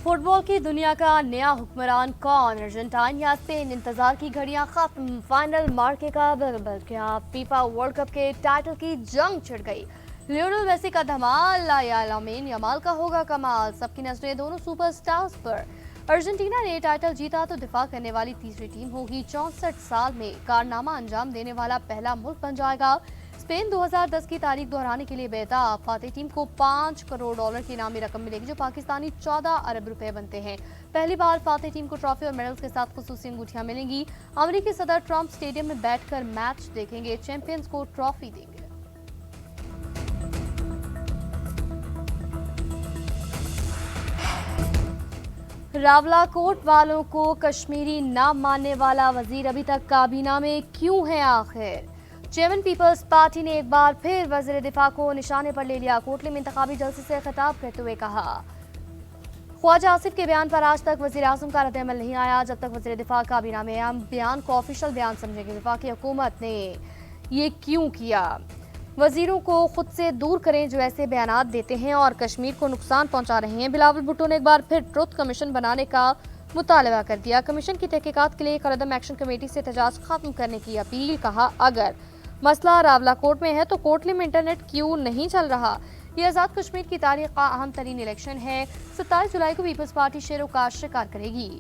Football की दुनिया का नया हुक्मरान कौन? अर्जेंटाइन या स्पेन? इंतजार की घड़ियां खत्म। फाइनल मार्के का बल क्या फीफा वर्ल्ड कप के टाइटल की जंग छिड़ गई। लियोनेल मेसी का धमाल या लामिन यमाल का होगा कमाल। सबकी नजरें दोनों सुपरस्टार्स पर। अर्जेंटीना ने टाइटल जीता तो दिफा करने वाली तीसरी टीम होगी। 64 साल में कारनामा अंजाम देने वाला पहला मुल्क बन जाएगा। स्पेन 2010 की तारीख दोहराने के लिए बेताब। फातेह टीम को $5 करोड़ की इनामी रकम मिलेगी, जो पाकिस्तानी 14 अरब रुपए बनते हैं। पहली बार फातेह टीम को ट्रॉफी और मेडल्स के साथ खुसूसी अंगूठियां मिलेंगी। अमेरिकी सदर ट्रंप स्टेडियम में बैठकर मैच देखेंगे। चैंपियंस को ट्रॉफी देंगे। रावला कोट वालों को कश्मीरी न मानने वाला वजीर अभी तक काबीना में क्यों है आखिर? चेयरमैन पीपल्स पार्टी ने एक बार फिर वजीर दिफा को निशाने पर ले लिया। कोटली में इंतखाबी जलसे से खिताब करते हुए कहा, ख्वाजा आसिफ के बयान पर आज तक वजीर आजम का रद्द-ए-अमल नहीं आया। जब तक वजीर दिफा काबीना में हम बयान को ऑफिशियल बयान समझेंगे। वफाकी हुकूमत ने ये क्यों किया? वजीरों को खुद से दूर करें जो ऐसे बयानात देते हैं और कश्मीर को नुकसान पहुंचा रहे हैं। बिलावल भुट्टो ने एक बार फिर ट्रुथ कमीशन बनाने का मुतालबा कर दिया। कमीशन की तहकीकात के लिए कदम एक्शन कमेटी से एहतजाज खत्म करने की अपील। कहा, अगर मसला रावला कोट में है तो कोटली में इंटरनेट क्यों नहीं चल रहा? ये आज़ाद कश्मीर की तारीख का अहम तरीन इलेक्शन है। 27 जुलाई को पीपल्स पार्टी शेरों का शिकार करेगी।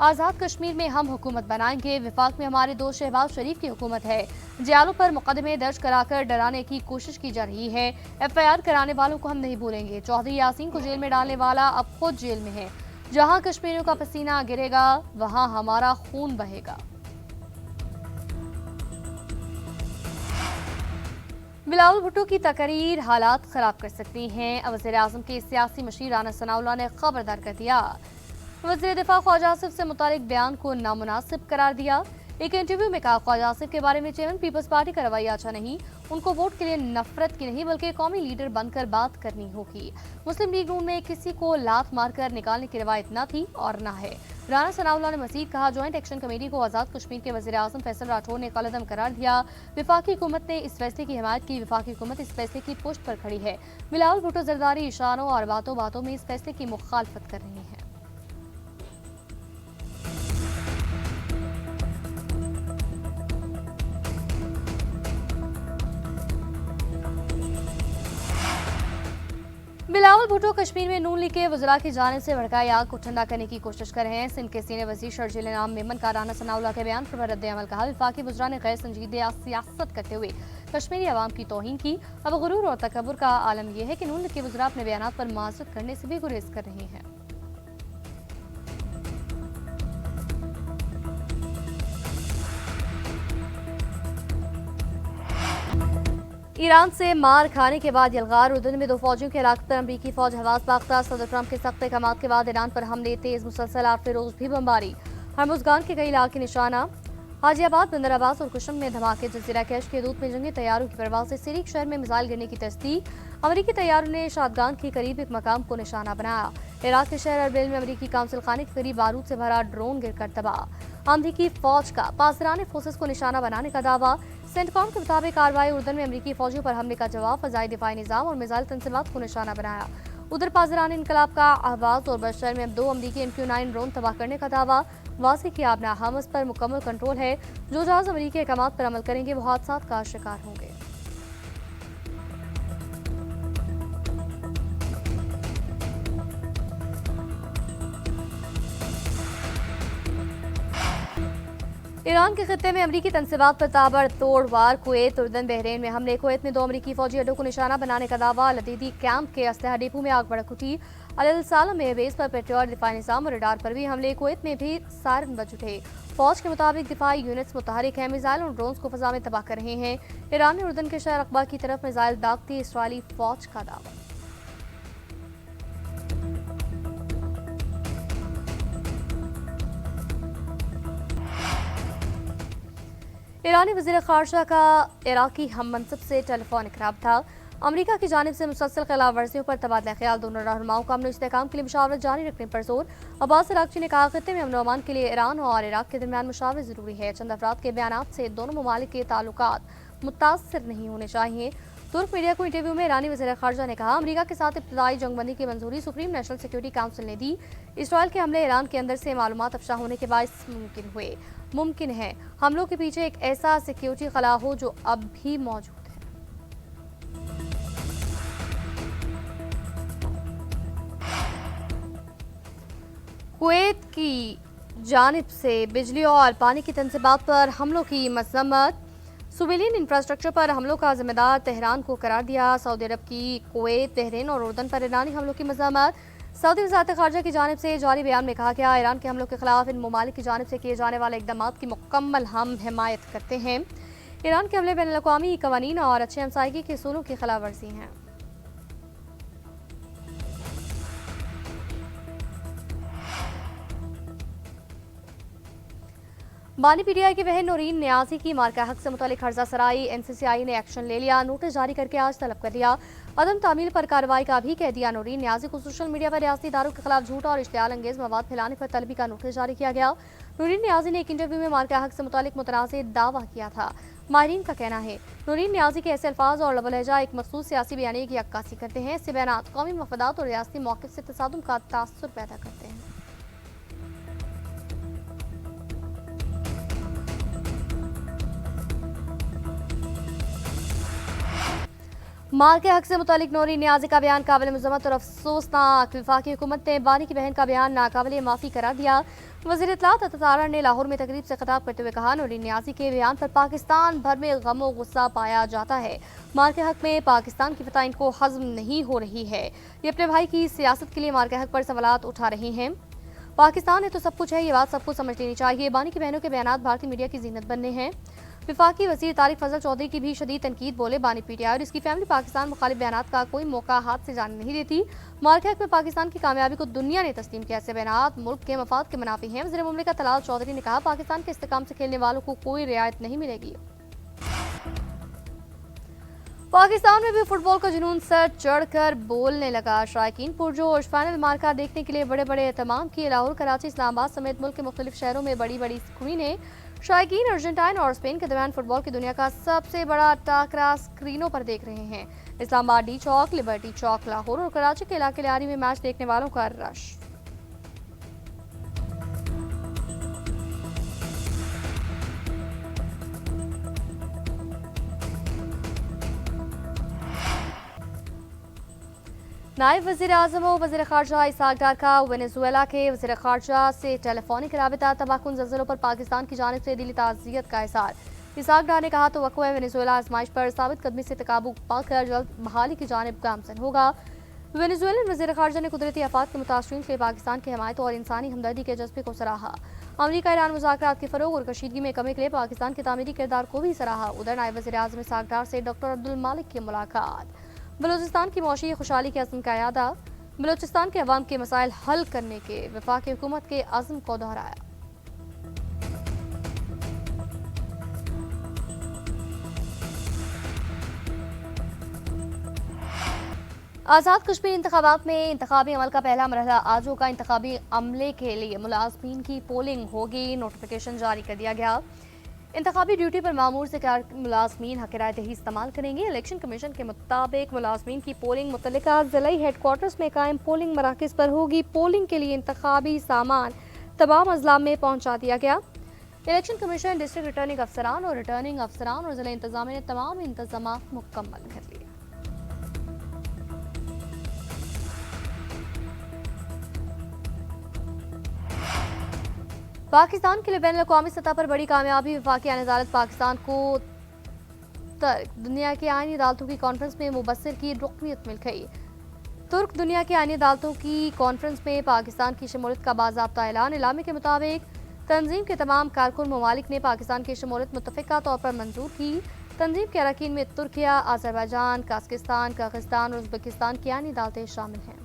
आज़ाद कश्मीर में हम हुकूमत बनाएंगे। विफाक में हमारे दोस्त शहबाज शरीफ की हुकूमत है। जियालों पर मुकदमे दर्ज कराकर डराने की कोशिश की जा रही है। FIR कराने वालों को हम नहीं भूलेंगे। चौधरी यासीन को जेल में डालने वाला अब खुद जेल में है। जहां कश्मीरियों का पसीना गिरेगा वहां हमारा खून बहेगा। बिलावल भुट्टो की तकरीर हालात खराब कर सकती हैं। वज़ीर आज़म के सियासी मशीर राना सनाउल्लाह ने खबरदार कर दिया। वज़ीर दिफा ख्वाजा आसिफ से मुतालिक बयान को नामुनासिब करार दिया। एक इंटरव्यू में कहा, ख्वाजा आसिफ के बारे में चेयरमैन पीपल्स पार्टी का रवैया अच्छा नहीं। उनको वोट के लिए नफरत की नहीं बल्कि कौमी लीडर बनकर बात करनी होगी। मुस्लिम लीग नून में किसी को लात मारकर निकालने की रवायत न थी और न है। राना सनाउल्लाह ने मजीद कहा, ज्वाइंट एक्शन कमेटी को आज़ाद कश्मीर के वज़ीर आज़म फैसल राठौर ने कलअदम करार दिया। विफाकी हुकूमत ने इस फैसले की हिमायत की। विफाकी हुकूमत इस फैसले की पुष्ट पर खड़ी है। बिलावल भुट्टो जरदारी इशारों और बातों बातों में इस फैसले की मुखालफत कर रहे हैं। बिलावल भुट्टो कश्मीर में नून लीग के वज़रा की जानिब से भड़काई आग को ठंडा करने की कोशिश कर रहे हैं। सिंध के सीनियर वज़ीर शर्जील इनाम मेमन का राना सनाउल्लाह के बयान पर रद्द-ए-अमल। कहा, विफाकी वज़रा ने गैर संजीदा सियासत करते हुए कश्मीरी अवाम की तौहीन की। अब गुरूर और तकब्बुर का आलम यह है कि नून लीग के वज़रा अपने बयानात पर माज़रत करने से भी गुरेज कर रहे हैं। ईरान से मार खाने के बाद यलगार। उर्दन में 2 फौजियों के हलाकत पर अमरीकी फौज हवास बाख्ता। सदर ट्रंप के सख्त अहकाम के बाद ईरान पर हमले तेज मुसलसल आठवें रोज भी बमबारी। हरमुजगान के कई इलाके निशाना। हाजियाबाद, बंदर अब्बास और कुशम में धमाके। जजीरा कैश के हदूद में जंगी तैयारों की परवाज से सिरीक शहर में मिसाइल गिरने की तस्दीक। अमरीकी तैयारों ने शादगान के करीब एक मकाम को निशाना बनाया। इराक के शहर अरबिल में अमरीकी काउंसिल खाने के करीब बारूद से भरा ड्रोन गिरकर तबाह। अमरीकी फौज का पासरान फोर्सेस को निशाना बनाने का दावा। सेंटकॉम के मुताबिक कार्रवाई उर्दन में अमरीकी फौजियों पर हमले का जवाब। फजाई दिफाई निजाम और मिसाइल तंसीबात को निशाना बनाया। उधर पासरान इनकलाब का आवाज और बशर में अब 2 अमरीकी MQ-9 ड्रोन तबाह करने का दावा। वासी किया, अपना हमस पर मुकम्मल कंट्रोल है। जो जहाज अमरीकी अहकाम पर अमल करेंगे वो हादसा का शिकार होंगे। ईरान के खित्ते में अमरीकी तंसीबात पर ताबड़तोड़ वार। कुवैत, उर्दन, बहरीन में हमले। कुवैत में 2 अमरीकी फौजी अड्डों को निशाना बनाने का दावा। लदीदी कैंप के असलहा डिपो में आग भड़क उठी। अल-सालम में बेस पर पेट्रोल, दिफाई निजाम और रडार पर भी हमले। कुवैत में भी सायरन बज उठे। फौज के मुताबिक दिफाई यूनिट्स मुतहरिक है। मिसाइल और ड्रोन्स को फजा में तबाह कर रहे हैं। ईरान ने उर्दन के शहर अकबा की तरफ मिसाइल दागती। इसराइली फौज का दावा। ईरानी वज़ीर ख़ारजा का इराकी हम मनसब से टेलीफोनिक रब्ता। अमरीका की जानिब से मुसलसल खिलाफ वर्जियों पर तबादला ख्याल। दोनों रहनुमाओं का अमन इस्तेहकाम के लिए मुशावरत जारी रखने पर जोर। अब्बास अरागची ने कहा, खित्ते में अमन अमान के लिए ईरान और इराक के दरमियान मुशावरत जरूरी है। चंद अफराद के बयानात से दोनों ममालिक के ताल्लुकात मुतासर नहीं होने चाहिए। तुर्क मीडिया को इंटरव्यू में ईरानी वज़ीर ख़ारजा ने कहा, अमेरिका के साथ इब्तदाई जंगबंदी की मंजूरी सुप्रीम नेशनल सिक्योरिटी काउंसिल ने दी। इसराइल के हमले ईरान के अंदर से मालूमात अफशा होने के बायस मुमकिन है हमलों के पीछे एक ऐसा सिक्योरिटी खला हो जो अब भी मौजूद है। कुवैत की जानिब से बिजली और पानी की तंसीबात पर हमलों की मजम्मत। सिविलियन इंफ्रास्ट्रक्चर पर हमलों का जिम्मेदार तेहरान को करार दिया। सऊदी अरब की कुवैत, बहरीन और उर्दन पर ईरानी हमलों की मजम्मत। सऊदी वज़ारत ख़ारजा की जानिब से जारी बयान में कहा गया, ईरान के हमलों के खिलाफ इन ममालिक की जानिब से किए जाने वाले इक़दाम की मुकम्मल हम हिमायत करते हैं। ईरान के हमले बैनुल-अक़वामी क़वानीन और अच्छे हमसायगी के असूलों की खिलाफ वर्जी हैं। बानी पीटीआई की बहन नूरीन नियाजी की मार्का हक से मुतालिक हर्जा सराई एनसीसीआई ने एक्शन ले लिया। नोटिस जारी करके आज तलब कर लिया। अदम तामील पर कार्रवाई का भी कह दिया। नूरीन नियाजी को सोशल मीडिया पर रियासती इदारों के खिलाफ झूठा और इश्तियाल अंगेज मवाद फैलाने पर तलबी का नोटिस जारी किया गया। नूरीन नियाजी ने एक इंटरव्यू में मार्का हक से मुतालिक मुतनाज़ दावा किया था। माहिरीन का कहना है, नूरीन नियाजी के ऐसे अल्फाज और लबलहजा एक मखसूस सियासी बयानी की अक्कासी करते हैं। इससे बयानात कौमी मफादात और रियासती मौक़िफ़ से तसादुम का तासुर पैदा करते हैं। माल के हक से मुतालिक नूरीन नियाजी का बयान काबिल मज़म्मत और अफसोसनाक। वफाकी हुकूमत ने बानी की बहन का बयान नाकाबिल माफ़ी करार दिया। वज़ीर इत्तलात अता ने लाहौर में तकरीब से खिताब करते हुए कहा, नूरीन नियाजी के बयान पर पाकिस्तान भर में गम और गुस्सा पाया जाता है। माल के हक में पाकिस्तान की फतह इनको हज़म नहीं हो रही है। ये अपने भाई की सियासत के लिए माल के हक पर सवालात उठा रही हैं। पाकिस्तान है तो सब कुछ है, ये बात सबको समझ लेनी चाहिए। बानी की बहनों के बयान भारतीय मीडिया की जीनत बनने हैं। विफाकी वज़ीर तारिक फजल चौधरी की भी शदीद तनकीद। बोले, बानी पीटीआई और इसकी फैमिली पाकिस्तान मुखालिफ बयानात का कोई मौका हाथ से जाने नहीं देती। माल के हक में पाकिस्तान की कामयाबी को दुनिया ने तस्लीम किया। ऐसे बयानात मुल्क के मफाद के मुनाफी हैं। वज़ीर मुमलिकत तलाल चौधरी ने कहा, पाकिस्तान के इस्तेकाम से खेलने वालों को कोई रियायत नहीं मिलेगी। पाकिस्तान में भी फुटबॉल का जुनून सर चढ़कर बोलने लगा। शायकीन पुरजोश फाइनल मार्का देखने के लिए बड़े बड़े एहतमाम किए। लाहौर, कराची, इस्लामाबाद समेत मुल्क के मुख्तलिफ शहरों में बड़ी बड़ी स्क्रीनें। शायकीन अर्जेंटाइन और स्पेन के दरमियान फुटबॉल की दुनिया का सबसे बड़ा टाकरा स्क्रीनों पर देख रहे हैं। इस्लामाबाद डी चौक, लिबर्टी चौक, लाहौर और कराची के इलाके लियारी में मैच देखने वालों का रश। नायब वज़ीर आज़म और वज़ीर ख़ारजा इसाक डार का वेनेजुएला के वज़ीर ख़ारजा से टेलीफोनिक राबिता। तबाहकुन ज़लज़लों पर पाकिस्तान की जानिब से दिली ताज़ियत का इज़हार। इसाक डार ने कहा, तवक्को है वेनेजुएला आजमाइश पर साबित कदमी से काबू पाकर जल्द बहाली की जानिब गामज़न होगा। वेनेजुएलन वज़ीर ख़ारजा ने कुदरती आफात के मुतासरीन के लिए पाकिस्तान की हिमायत और इंसानी हमदर्दी के जज्बे को सराहा। अमरीका ईरान मुज़ाकरात के फ़रोग़ और कशीदगी में कमी के लिए पाकिस्तान के तामीरी किरदार को भी सराहा। उधर नायब वज़ीर आज़म इसाक डार से डॉक्टर अब्दुल मालिक की मुलाकात। बलूचिस्तान की मौशी खुशहाली के अज़्म का यादा। बलूचिस्तान के अवाम के मसाइल हल करने के वफाकी हुकूमत के अज़्म को दोहराया। आज़ाद कश्मीर इंतखाबात में इंतखाबी अमल का पहला मरहला आज होगा। इंतखाबी अमले के लिए मुलाज़मीन की पोलिंग होगी। नोटिफिकेशन जारी कर दिया गया। इंतखाबी ड्यूटी पर मामूर से मुलाज़मीन हक़ राय दही इस्तेमाल करेंगे। इलेक्शन कमीशन के मुताबिक मुलाज़मीन की पोलिंग मुतल्लिका ज़िलाई हेडक्वार्टर्स में कायम पोलिंग मराकज़ पर होगी। पोलिंग के लिए इंतखाबी सामान तमाम अज़ला में पहुँचा दिया गया। इलेक्शन कमीशन, डिस्ट्रिक्ट रिटर्निंग अफसरान और रिटर्निंग अफसरान और ज़िला इंतज़ामिया ने तमाम इंतजाम मुकम्मल कर लिए। पाकिस्तान के लिए बैनुल-अक़वामी सतह पर बड़ी कामयाबी। वफाकी आईन अदालत पाकिस्तान को दुनिया की आईनी अदालतों की कॉन्फ्रेंस में मुबस्सिर की रुकनियत मिल गई। तुर्क दुनिया की आईनी अदालतों की कॉन्फ्रेंस में पाकिस्तान की शमूलियत का बाज़ाब्ता ऐलान। इलामे के मुताबिक तंजीम के तमाम कारकुन ममालिक ने पाकिस्तान की शमूलियत मुत्तफ़िका तौर पर मंजूर की। तंजीम के अरकान में तुर्किया, आज़रबाईजान, कज़ाकिस्तान, किर्गिस्तान और उज़्बेकिस्तान की आईनी अदालतें शामिल हैं।